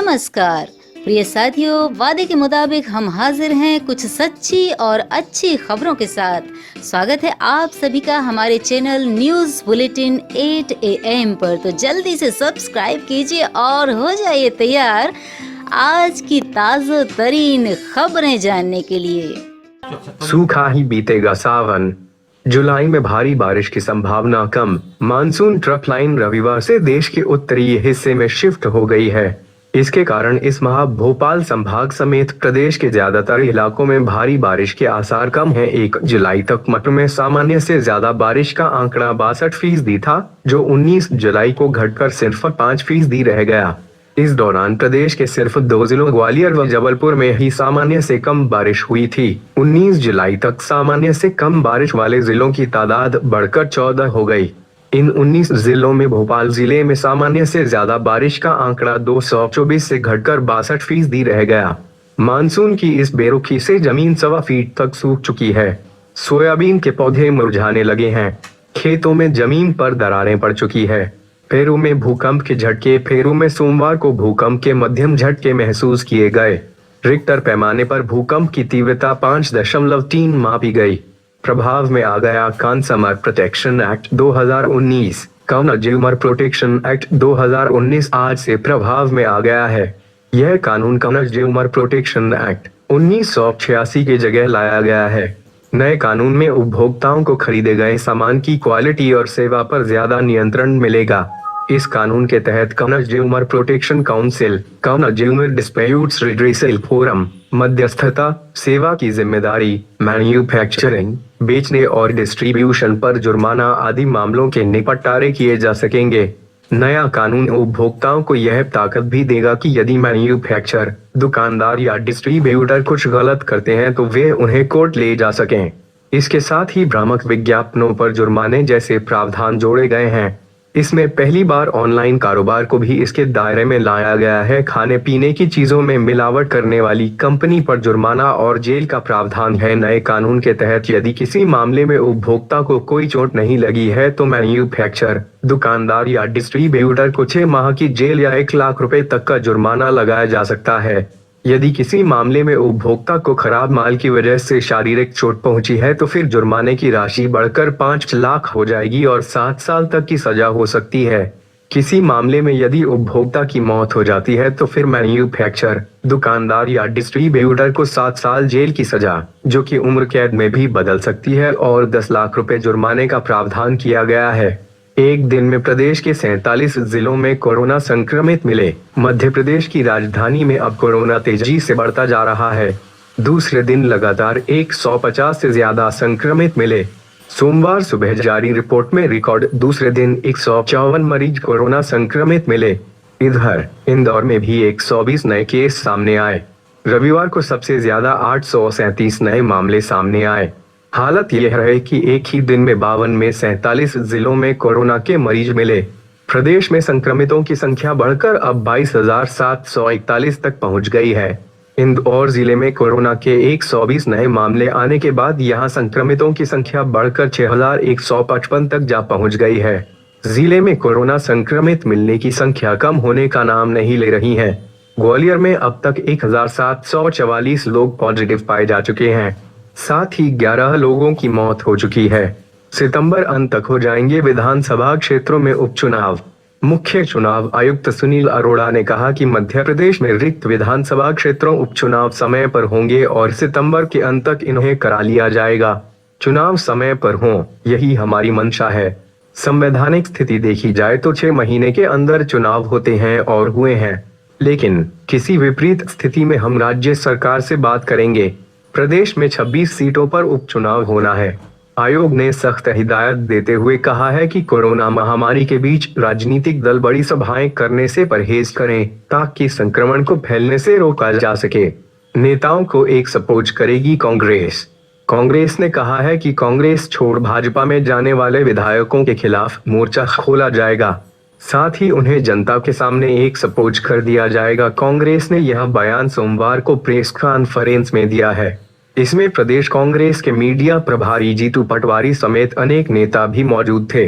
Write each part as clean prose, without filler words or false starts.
नमस्कार प्रिय साथियों, वादे के मुताबिक हम हाजिर हैं कुछ सच्ची और अच्छी खबरों के साथ। स्वागत है आप सभी का हमारे चैनल न्यूज़ बुलेटिन 8 AM पर। तो जल्दी से सब्सक्राइब कीजिए और हो जाइए तैयार आज की ताज़ा तरीन खबरें जानने के लिए। सूखा ही बीतेगा सावन, जुलाई में भारी बारिश की संभावना कम। मानसून ट्रफ लाइन रविवार से देश के उत्तरी हिस्से में शिफ्ट हो गई है। इसके कारण इस माह भोपाल संभाग समेत प्रदेश के ज्यादातर इलाकों में भारी बारिश के आसार कम हैं। 1 जुलाई तक मध्य में सामान्य से ज्यादा बारिश का आंकड़ा 62% था, जो 19 जुलाई को घटकर सिर्फ 5% रह गया। इस दौरान प्रदेश के सिर्फ 2 जिलों ग्वालियर व जबलपुर में ही सामान्य से कम बारिश हुई थी। 19 जुलाई तक सामान्य से कम बारिश वाले जिलों की तादाद बढ़कर 14 हो गई। इन 19 जिलों में भोपाल जिले में सामान्य से ज्यादा बारिश का आंकड़ा 224 से घटकर 62% रह गया। मानसून की इस बेरुखी से जमीन 1.25 फीट तक सूख चुकी है। सोयाबीन के पौधे मुरझाने लगे हैं। खेतों में जमीन पर दरारें पड़ चुकी है। पेरू में भूकंप के झटके। पेरू में सोमवार को भूकंप के मध्यम झटके महसूस किए गए। रिक्टर पैमाने पर भूकंप की तीव्रता 5.3 मापी गई। प्रभाव में आ गया consumer protection act 2019। Consumer protection act 2019 आज से प्रभाव में आ गया है। यह कानून कंज्यूमर प्रोटेक्शन एक्ट 1986 की जगह लाया गया है। नए कानून में उपभोक्ताओं को खरीदे गए सामान की क्वालिटी और सेवा पर ज्यादा नियंत्रण मिलेगा। इस कानून के तहत consumer protection council, consumer disputes redressal forum, मध्यस्थता, सेवा की जिम्मेदारी, मैन्युफैक्चरिंग, बेचने और डिस्ट्रीब्यूशन पर जुर्माना आदि मामलों के निपटारे किए जा सकेंगे। नया कानून उपभोक्ताओं को यह ताकत भी देगा कि यदि मैन्युफैक्चरर, दुकानदार या डिस्ट्रीब्यूटर कुछ गलत करते हैं तो वे उन्हें कोर्ट ले जा सकें। इसके साथ ही भ्रामक विज्ञापनों पर जुर्माने जैसे प्रावधान जोड़े गए हैं। इसमें पहली बार ऑनलाइन कारोबार को भी इसके दायरे में लाया गया है। खाने पीने की चीजों में मिलावट करने वाली कंपनी पर जुर्माना और जेल का प्रावधान है। नए कानून के तहत यदि किसी मामले में उपभोक्ता को कोई चोट नहीं लगी है तो मैन्युफैक्चरर, दुकानदार या डिस्ट्रीब्यूटर को 6 माह की जेल या 1 लाख रुपए तक का जुर्माना लगाया जा सकता है। यदि किसी मामले में उपभोक्ता को खराब माल की वजह से शारीरिक चोट पहुंची है तो फिर जुर्माने की राशि बढ़कर 5 लाख हो जाएगी और 7 साल तक की सजा हो सकती है। किसी मामले में यदि उपभोक्ता की मौत हो जाती है तो फिर मैन्युफैक्चरर, दुकानदार या डिस्ट्रीब्यूटर को 7 साल जेल की सजा, जो कि उम्र कैद में भी बदल सकती है, और 10 लाख रुपए जुर्माने का प्रावधान किया गया है। एक दिन में प्रदेश के 47 जिलों में कोरोना संक्रमित मिले। मध्य प्रदेश की राजधानी में अब कोरोना तेजी से बढ़ता जा रहा है। दूसरे दिन लगातार 150 से ज्यादा संक्रमित मिले। सोमवार सुबह जारी रिपोर्ट में रिकॉर्ड दूसरे दिन 154 मरीज कोरोना संक्रमित मिले। इधर इंदौर में भी 120 नए केस सामने आए। रविवार को सबसे ज्यादा 837 नए मामले सामने आए। हालत यह है कि एक ही दिन में 52 में 47 जिलों में कोरोना के मरीज मिले। प्रदेश में संक्रमितों की संख्या बढ़कर अब 22,741 तक पहुंच गई है। इंदौर जिले में कोरोना के 120 नए मामले आने के बाद यहां संक्रमितों की संख्या बढ़कर 6,155 तक जा पहुंच गई है। जिले में कोरोना संक्रमित मिलने की संख्या कम होने का नाम नहीं ले रही है। ग्वालियर में अब तक 1,744 लोग पॉजिटिव पाए जा चुके हैं। साथ ही 11 लोगों की मौत हो चुकी है। सितंबर अंत तक हो जाएंगे विधानसभा क्षेत्रों में उपचुनाव। मुख्य चुनाव आयुक्त सुनील अरोड़ा ने कहा कि मध्य प्रदेश में रिक्त विधानसभा क्षेत्रों उपचुनाव समय पर होंगे और सितंबर के अंत तक इन्हें करा लिया जाएगा। चुनाव समय पर हों, यही हमारी मंशा है। संवैधानिक स्थिति देखी जाए तो 6 महीने के अंदर चुनाव होते हैं और हुए हैं, लेकिन किसी विपरीत स्थिति में हम राज्य सरकार से बात करेंगे। प्रदेश में 26 सीटों पर उपचुनाव होना है। आयोग ने सख्त हिदायत देते हुए कहा है कि कोरोना महामारी के बीच राजनीतिक दल बड़ी सभाएं करने से परहेज करें ताकि संक्रमण को फैलने से रोका जा सके। नेताओं को एक सपोर्ट करेगी कांग्रेस। कांग्रेस ने कहा है कि कांग्रेस छोड़ भाजपा में जाने वाले विधायकों के खिलाफ मोर्चा खोला जाएगा। साथ ही उन्हें जनता के सामने एक सपोर्ट कर दिया जाएगा। कांग्रेस ने यह बयान सोमवार को प्रेस कॉन्फ्रेंस में दिया है। इसमें प्रदेश कांग्रेस के मीडिया प्रभारी जीतू पटवारी समेत अनेक नेता भी मौजूद थे।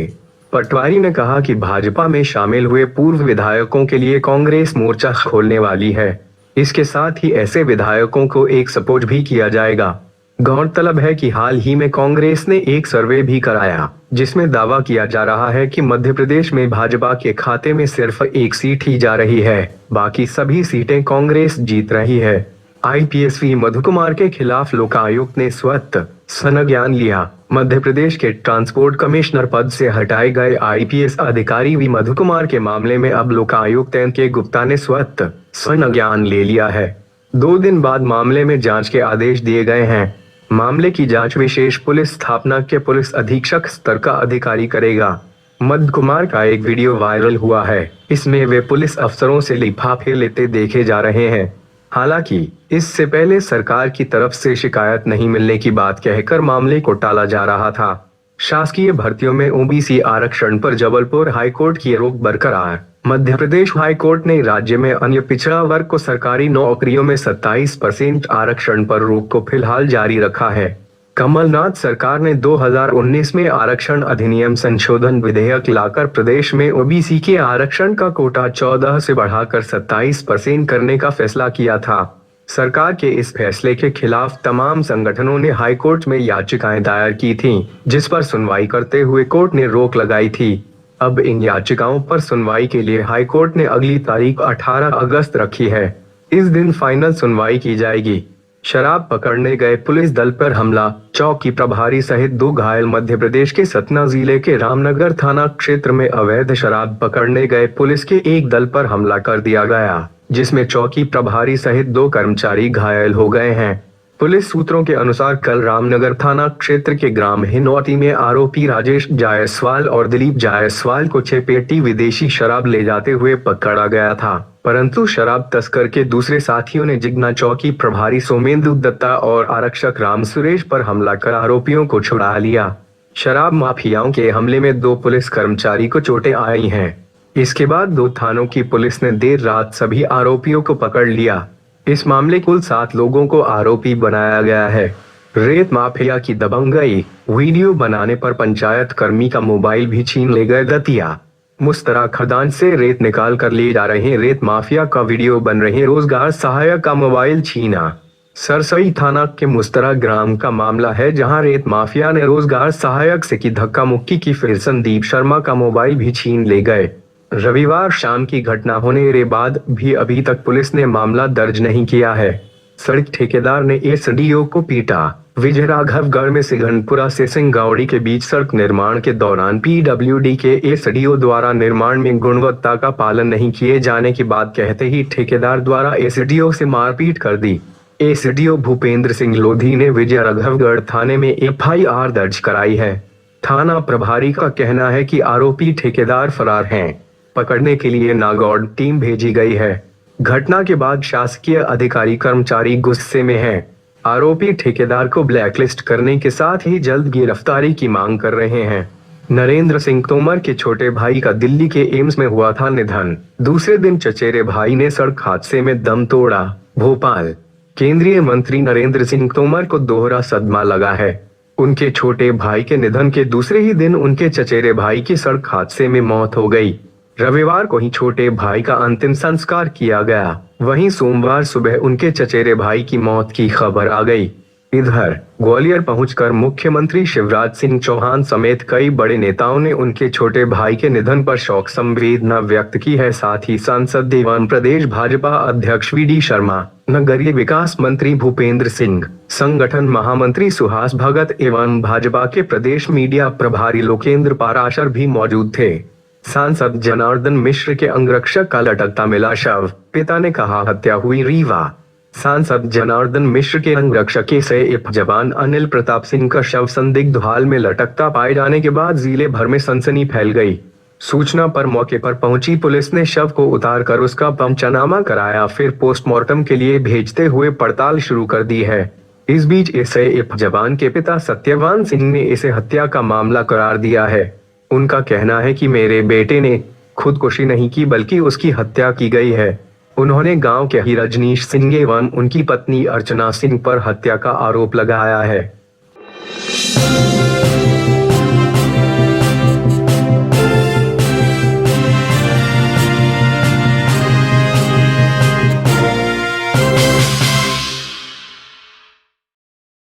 पटवारी ने कहा कि भाजपा में शामिल हुए पूर्व विधायकों के लिए कांग्रेस मोर्चा खोलने वाली है। इसके साथ ही ऐसे विधायकों को एक सपोर्ट भी किया जाएगा। गौरतलब है कि हाल ही में कांग्रेस ने एक सर्वे भी कराया जिसमें दावा किया जा रहा है कि मध्य प्रदेश में भाजपा के खाते में सिर्फ एक सीट ही जा रही है, बाकी सभी सीटें कांग्रेस जीत रही है। आईपीएस वी मधु कुमार के खिलाफ लोकायुक्त ने स्वतः संज्ञान लिया। मध्य प्रदेश के ट्रांसपोर्ट कमिश्नर पद से हटाए गए आईपीएस अधिकारी वी मधु कुमार के मामले में अब लोकायुक्त एन.के. गुप्ता ने स्वतः संज्ञान ले लिया है। 2 दिन बाद मामले में जांच के आदेश दिए गए हैं। मामले की जांच विशेष पुलिस स्थापना के पुलिस अधीक्षक स्तर का अधिकारी करेगा। मधु कुमार का एक वीडियो वायरल हुआ है। इसमें वे पुलिस अफसरों से लिफाफे लेते देखे जा रहे हैं। हालांकि इससे पहले सरकार की तरफ से शिकायत नहीं मिलने की बात कहकर मामले को टाला जा रहा था। शासकीय भर्तियों में ओबीसी आरक्षण पर जबलपुर हाईकोर्ट की रोक बरकरार। मध्य प्रदेश हाईकोर्ट ने राज्य में अन्य पिछड़ा वर्ग को सरकारी नौकरियों में 27% आरक्षण पर रोक को फिलहाल जारी रखा है। कमलनाथ सरकार ने 2019 में आरक्षण अधिनियम संशोधन विधेयक लाकर प्रदेश में ओबीसी के आरक्षण का कोटा 14 से बढ़ाकर 27% करने का फैसला किया था। सरकार के इस फैसले के खिलाफ तमाम संगठनों ने हाईकोर्ट में याचिकाएं दायर की थीं, जिस पर सुनवाई करते हुए कोर्ट ने रोक लगाई थी। अब इन याचिकाओं पर सुनवाई के लिए हाईकोर्ट ने अगली तारीख 18 अगस्त रखी है। इस दिन फाइनल सुनवाई की जाएगी। शराब पकड़ने गए पुलिस दल पर हमला, चौकी प्रभारी सहित 2 घायल। मध्य प्रदेश के सतना जिले के रामनगर थाना क्षेत्र में अवैध शराब पकड़ने गए पुलिस के एक दल पर हमला कर दिया गया, जिसमें चौकी प्रभारी सहित 2 कर्मचारी घायल हो गए हैं। पुलिस सूत्रों के अनुसार कल रामनगर थाना क्षेत्र के ग्राम हिनौती में आरोपी राजेश जायसवाल और दिलीप जायसवाल को 6 पेटी विदेशी शराब ले जाते हुए पकड़ा गया था, परंतु शराब तस्कर के दूसरे साथियों ने जिगना चौकी प्रभारी सोमेंदु दत्ता और आरक्षक राम सुरेश पर हमला कर आरोपियों को छुड़ा लिया। शराब माफियाओं के हमले में 2 पुलिस कर्मचारी को चोटें आई हैं। इसके बाद 2 थानों की पुलिस ने देर रात सभी आरोपियों को पकड़ लिया। इस मामले कुल 7 लोगों को आरोपी बनाया गया है। रेत माफिया की दबंगई, वीडियो बनाने पर पंचायत कर्मी का मोबाइल भी छीन ले गए दतिया। मुस्तरा खदान से रेत निकाल कर ले जा रहे रेत माफिया का वीडियो बन रहे रोजगार सहायक का मोबाइल छीना। सरसई थाना के मुस्तरा ग्राम का मामला है, जहां रेत माफिया ने रोजगार सहायक से की धक्का मुक्की की, फिर संदीप शर्मा का मोबाइल भी छीन ले गए। रविवार शाम की घटना होने के बाद भी अभी तक पुलिस ने मामला दर्ज नहीं किया है। सड़क ठेकेदार ने एसडीओ को पीटा। विजय राघवगढ़ में सिंघनपुरा से सिंगावड़ी के बीच सड़क निर्माण के दौरान पीडब्ल्यूडी के एसडीओ द्वारा निर्माण में गुणवत्ता का पालन नहीं किए जाने की बात कहते ही ठेकेदार द्वारा एसडीओ से मारपीट कर दी। एसडीओ भूपेंद्र सिंह लोधी ने विजय राघवगढ़ थाने में एफआईआर दर्ज कराई है। थाना प्रभारी का कहना है कि आरोपी ठेकेदार फरार हैं। पकड़ने के लिए नागौर टीम भेजी गई है। घटना के बाद शासकीय अधिकारी कर्मचारी गुस्से में हैं। आरोपी ठेकेदार को ब्लैकलिस्ट करने के साथ ही जल्द गिरफ्तारी की मांग कर रहे हैं। नरेंद्र सिंह तोमर के छोटे भाई का दिल्ली के एम्स में हुआ था निधन। दूसरे दिन चचेरे भाई ने सड़क हादसे में दम तोड़ा। भोपाल, केंद्रीय मंत्री नरेंद्र सिंह तोमर को दोहरा सदमा लगा है। उनके छोटे भाई के निधन के दूसरे ही दिन उनके चचेरे भाई की सड़क हादसे में मौत हो गई। रविवार को ही छोटे भाई का अंतिम संस्कार किया गया। वहीं सोमवार सुबह उनके चचेरे भाई की मौत की खबर आ गई। इधर ग्वालियर पहुंचकर मुख्यमंत्री शिवराज सिंह चौहान समेत कई बड़े नेताओं ने उनके छोटे भाई के निधन पर शोक संवेदना व्यक्त की है। साथ ही सांसद एवं प्रदेश भाजपा अध्यक्ष वी.डी. शर्मा, नगरीय विकास मंत्री भूपेंद्र सिंह, संगठन महामंत्री सुहास भगत एवं भाजपा के प्रदेश मीडिया प्रभारी लोकेंद्र पाराशर भी मौजूद थे। सांसद जनार्दन मिश्र के अंगरक्षक का लटकता मिला शव, पिता ने कहा हत्या हुई रीवा। सांसद जनार्दन मिश्र के अंगरक्षक एसएएफ जवान अनिल प्रताप सिंह का शव संदिग्ध हाल में लटकता पाए जाने के बाद जिले भर में सनसनी फैल गई। सूचना पर मौके पर पहुंची पुलिस ने शव को उतारकर उसका पंचनामा कराया, फिर पोस्टमार्टम के लिए भेजते हुए पड़ताल शुरू कर दी है। इस बीच एसएएफ जवान के पिता सत्यवान सिंह ने इसे हत्या का मामला करार दिया है। उनका कहना है कि मेरे बेटे ने खुदकुशी नहीं की बल्कि उसकी हत्या की गई है। उन्होंने गांव के ही रजनीश सिंह एवं उनकी पत्नी अर्चना सिंह पर हत्या का आरोप लगाया है।